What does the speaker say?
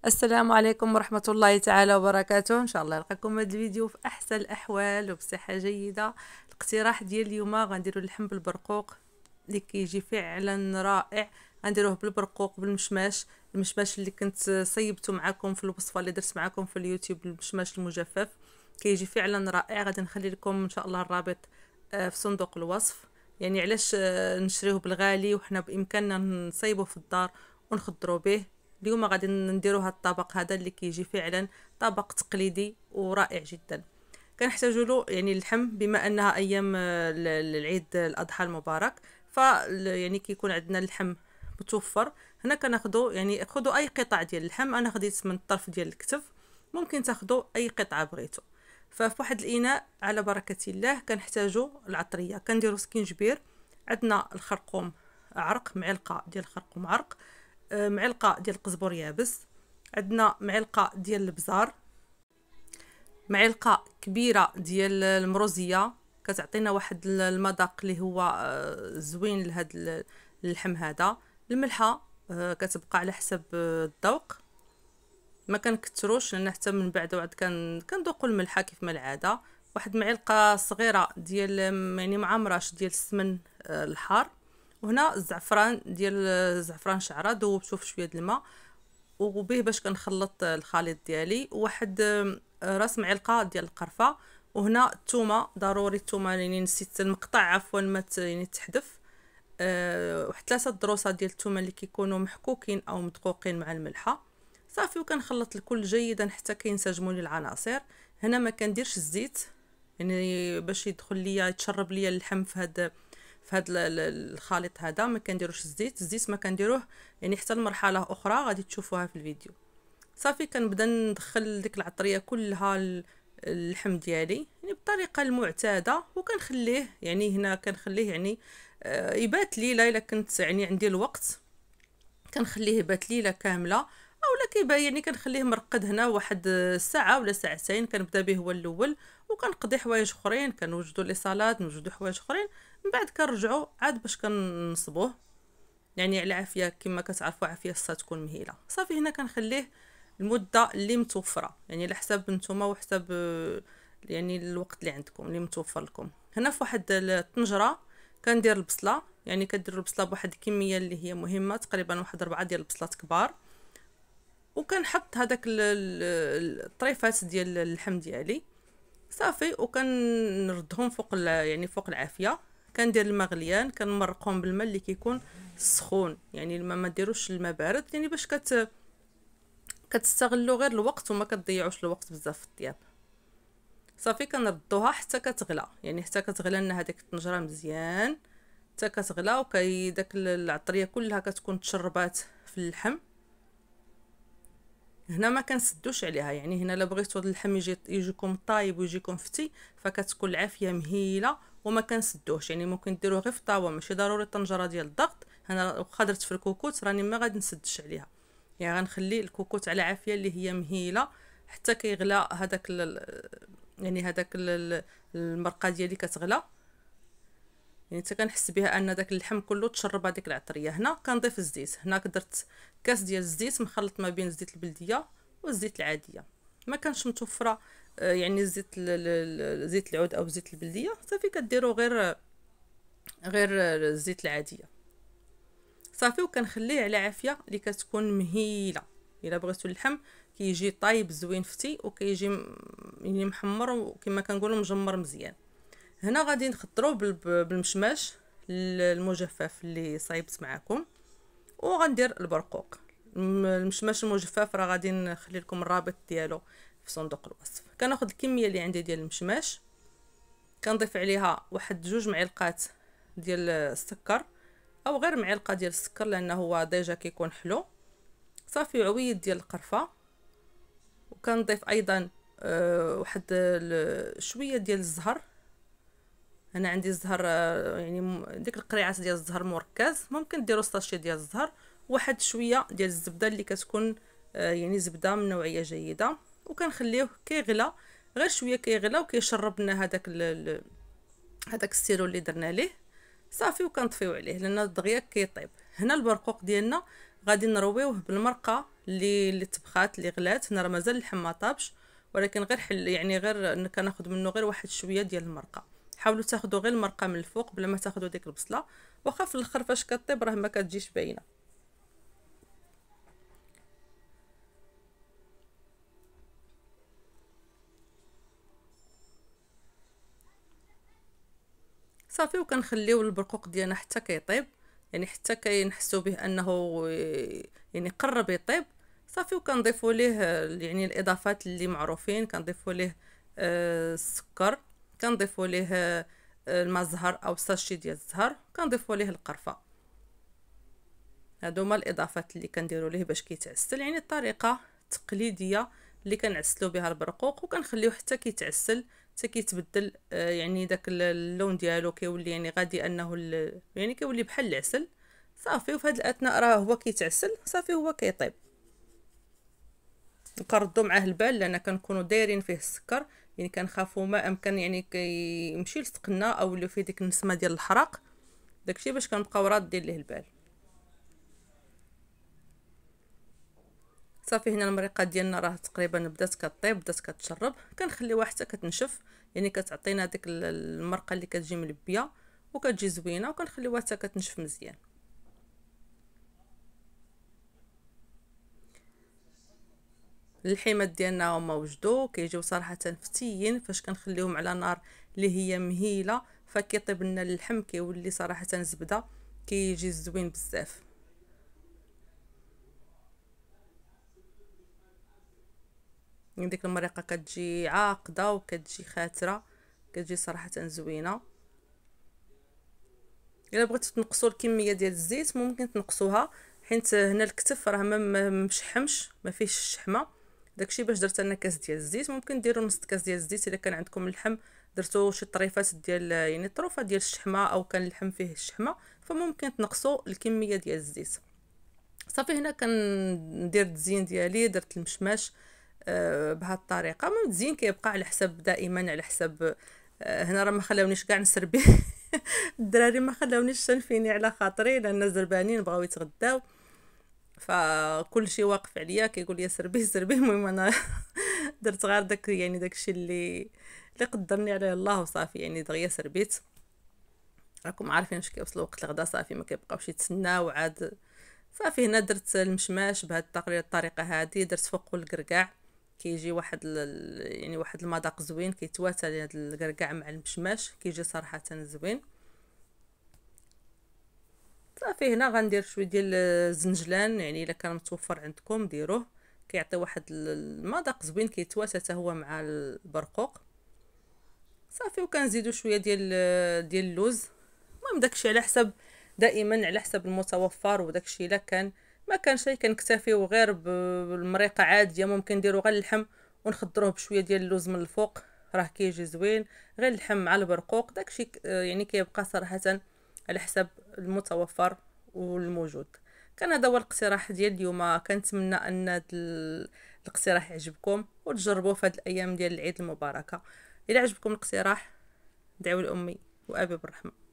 السلام عليكم ورحمة الله تعالى وبركاته. ان شاء الله نلقاكم هذا الفيديو في احسن الاحوال وبصحة جيدة. الاقتراح ديال اليوم غنديروا اللحم بالبرقوق اللي كيجي فعلا رائع. غنديروه بالبرقوق بالمشماش، المشماش اللي كنت صيبته معكم في الوصفة اللي درت معكم في اليوتيوب، المشماش المجفف كيجي فعلا رائع. غادي نخلي لكم ان شاء الله الرابط في صندوق الوصف. يعني علاش نشريوه بالغالي وحنا بامكاننا نصيبه في الدار ونخضروا به. اليوم غادي نديروا هذا الطبق هذا اللي كيجي فعلا طبق تقليدي ورائع جدا. كنحتاجوا له يعني اللحم، بما انها ايام العيد الاضحى المبارك، ف يعني كيكون عندنا اللحم متوفر. هنا كناخذوا يعني خذوا اي قطع ديال اللحم، انا خديت من الطرف ديال الكتف، ممكن تاخذوا اي قطعه بغيتو. ففي واحد الاناء على بركه الله كنحتاجوا العطريه، كنديروا سكينجبير، عندنا الخرقوم عرق، معلقه ديال الخرقوم عرق، معلقه ديال القزبر يابس، عندنا معلقه ديال البزار، معلقه كبيره ديال المروزيه كتعطينا واحد المذاق اللي هو زوين لهذا اللحم هذا. الملحه كتبقى على حسب الذوق، ما كنكثروش لان حتى من بعد وعد كندوقوا الملحه كيف ما العاده. واحد معلقه صغيره ديال يعني معمراش ديال السمن الحار، وهنا الزعفران ديال زعفران شعره ذوبته في شويه د الماء وبه باش كنخلط الخليط ديالي، وواحد راس معلقه ديال القرفه، وهنا الثومه ضروري، الثومه يعني نسيت المقطع عفوا ما يعني تحذف، واحد 3 ضروسات ديال الثومه اللي كيكونوا محكوكين او مدقوقين مع الملحه صافي. وكنخلط الكل جيدا حتى كينسجموا لي العناصر. هنا ما كنديرش الزيت يعني باش يدخل ليا يتشرب ليا اللحم في هذا الخليط هذا، ما كنديروش الزيت ما كنديروه يعني حتى لمرحله اخرى غادي تشوفوها في الفيديو. صافي كنبدا ندخل ديك العطريه كلها اللحم ديالي يعني بالطريقه المعتاده، وكنخليه يعني هنا كنخليه يعني يبات ليله الا كنت يعني عندي الوقت، كنخليه يبات ليله كامله، اولا كيبان يعني كنخليه مرقد هنا واحد ساعه ولا ساعتين. كنبدا به هو الاول وكنقضي حوايج اخرين، كنوجدوا لي صالات، نوجدوا حوايج اخرين، من بعد كنرجعوا عاد باش كنصبوه يعني على عافيه. كما كتعرفوا عافيه خصها تكون مهيله. صافي هنا كنخليه المده اللي متوفره يعني على حساب نتوما وحساب يعني الوقت اللي عندكم اللي متوفر لكم. هنا في واحد الطنجره كندير البصله، يعني كديروا البصله بواحد الكميه اللي هي مهمه، تقريبا واحد 4 ديال البصلات كبار، وكنحط هذاك الطريفات ديال اللحم ديالي صافي، وكنردهم فوق يعني فوق العافيه. كندير الماء غليان، كنمرقهم بالماء اللي كيكون سخون، يعني الماء ما ديروش الماء بارد يعني باش كتستغلوا غير الوقت وما كتضيعوش الوقت بزاف في الطياب. صافي كنردوها حتى كتغلى، يعني حتى كتغلى لنا هذيك الطنجره مزيان حتى كتغلى، وكاي داك العطريه كلها كتكون تشربات في اللحم. هنا ما كنسدوش عليها، يعني هنا الا بغيتو اللحم يجيكم طايب ويجيكم فتي فكتكون العافيه مهيله وما كنسدوش. يعني ممكن ديروه غير في الطاوه، ماشي ضروري طنجره ديال الضغط. هنا واخا درت في الكوكوت راني ما غادي نسدش عليها، يعني غنخلي الكوكوت على عافيه اللي هي مهيله حتى كيغلى هذاك يعني هذاك المرقه ديالي كتغلى، يعني حتى كنحس بها ان داك اللحم كله تشرب هذيك العطريه. هنا كنضيف الزيت، هنا درت كاس ديال الزيت مخلط ما بين الزيت البلديه والزيت العاديه، ما كانش متوفره يعني زيت العود او زيت البلديه، صافي كديروا غير الزيت العاديه صافي. وكنخليه على عافيه اللي كتكون مهيله. الا بغيتوا اللحم كيجي طايب زوين فتي وكيجي يعني محمر وكما كنقولوا مجمر مزيان. هنا غادي نخضروا بالمشماش المجفف اللي صايبت معكم، وغندير البرقوق. المشماش المجفف راه غادي نخلي لكم الرابط ديالو في صندوق الوصف. كناخذ الكميه اللي عندي ديال المشماش، كنضيف عليها واحد 2 معلقات ديال السكر او غير معلقه ديال السكر لانه هو ديجا كيكون حلو صافي، عويد ديال القرفه، وكنضيف ايضا واحد شويه ديال الزهر. انا عندي الزهر يعني ديك القريعات ديال الزهر مركز، ممكن ديروا ساشي ديال الزهر، واحد شويه ديال الزبده اللي كتكون يعني زبده من نوعيه جيده، وكنخليوه كيغلى غير شويه كيغلى وكيشرب لنا هذاك السيرو اللي درنا ليه صافي، وكنطفيو عليه لان دغيا كيطيب. هنا البرقوق ديالنا غادي نرويوه بالمرقه اللي طبخات اللي غلات. هنا راه مازال اللحم ما طابش، ولكن غير يعني غير كناخذ منه غير واحد شويه ديال المرقه. حاولوا تاخذوا غير المرقه من الفوق بلا ما تاخذوا ديك البصله، واخا في الاخر فاش كطيب راه ما كتجيش باينه. صافي وكنخليو البرقوق ديالنا حتى كيطيب، يعني حتى كنحسوا به انه يعني قرب يطيب. صافي وكنضيفوا ليه يعني الاضافات اللي معروفين. كنضيفوا ليه السكر، كنضيفوا ليه الماء الزهر او ساشي ديال الزهر، كنضيفوا ليه القرفه. هادو هما الاضافات اللي كنديروا ليه باش كيتعسل، يعني الطريقه التقليديه اللي كنعسلوا بها البرقوق، وكنخليوه حتى كيتعسل حتى كيتبدل يعني داك اللون ديالو كيولي يعني غادي انه يعني كيولي بحال العسل. صافي وفي هاد الاثناء راه هو كيتعسل صافي هو كيطيب. وكنردوا معاه البال لان كنكونوا دايرين فيه السكر، يعني كنخافوا ما امكن يعني كيمشي لسقنا او اللي فيه ديك النسمه ديال الحرق، داكشي باش كنبقاو رادين ليه البال. صافي هنا المريقه ديالنا راه تقريبا بدات كطيب، بدات كتشرب. كنخليوها حتى كتنشف، يعني كتعطينا ديك المرقه اللي كتجي ملبيه وكتجي زوينه، وكنخليوها حتى كتنشف مزيان. اللحيمات ديالنا هما وجدوا كيجيو صراحه فتيين فاش كنخليهم على نار اللي هي مهيله، فكيطيب لنا اللحم كيولي صراحه زبده، كيجي زوين بزاف. يعني ديك المريقه كتجي عاقده وكتجي خاتره، كتجي صراحه زوينه. الا بغيتو تنقصوا الكميه ديال الزيت ممكن تنقصوها، حيت هنا الكتف راه ما مشحمش ما فيهش الشحمه. داكشي باش درت انا كاس ديال الزيت، ممكن ديروا نص كاس ديال الزيت الا كان عندكم اللحم درتو شي طريفات ديال يعني طروفه ديال الشحمه، او كان اللحم فيه الشحمه فممكن تنقصوا الكميه ديال الزيت. صافي هنا كندير التزيين ديالي، درت المشماش بهذه الطريقه. من التزيين كيبقى على حسب دائما على حسب هنا راه ما خلاونيش كاع نسربي الدراري ما خلاونيش تنفيني على خاطري لان زربانين بغاو يتغداو، فكل شيء واقف عليا كيقول لي سربي سربي. المهم انا درت غير داك يعني داكشي اللي قدرني عليه الله وصافي، يعني دغيا سربيت. راكم عارفين واش كيوصل وقت الغدا صافي ما كيبقاوش يتسناو عاد. صافي هنا درت المشماش بهذه الطريقه هذه، درت فوق الكركاع كيجي واحد يعني واحد المذاق زوين، كيتواتى هذا الكركاع مع المشماش كيجي صراحه زوين. صافي هنا غندير شويه ديال الزنجلان، يعني الا كان متوفر عندكم ديروه، كيعطي واحد المذاق زوين كيتواتى حتى هو مع البرقوق. صافي وكنزيدوا شويه ديال اللوز. المهم داكشي على حسب دائما على حسب المتوفر، وداكشي الا كان ما كان شيء كنكتفيو غير بالمريقه عاديه، ممكن نديرو غير اللحم ونخضروه بشويه ديال اللوز من الفوق راه كيجي زوين. غير اللحم مع البرقوق داكشي يعني كيبقى صراحه على حسب المتوفر والموجود. كان هذا هو الاقتراح ديال اليوم، كنتمنى ان هذا الاقتراح يعجبكم وتجربوه في هذه الايام ديال العيد المباركه. الى عجبكم الاقتراح دعوا لامي وابي بالرحمه.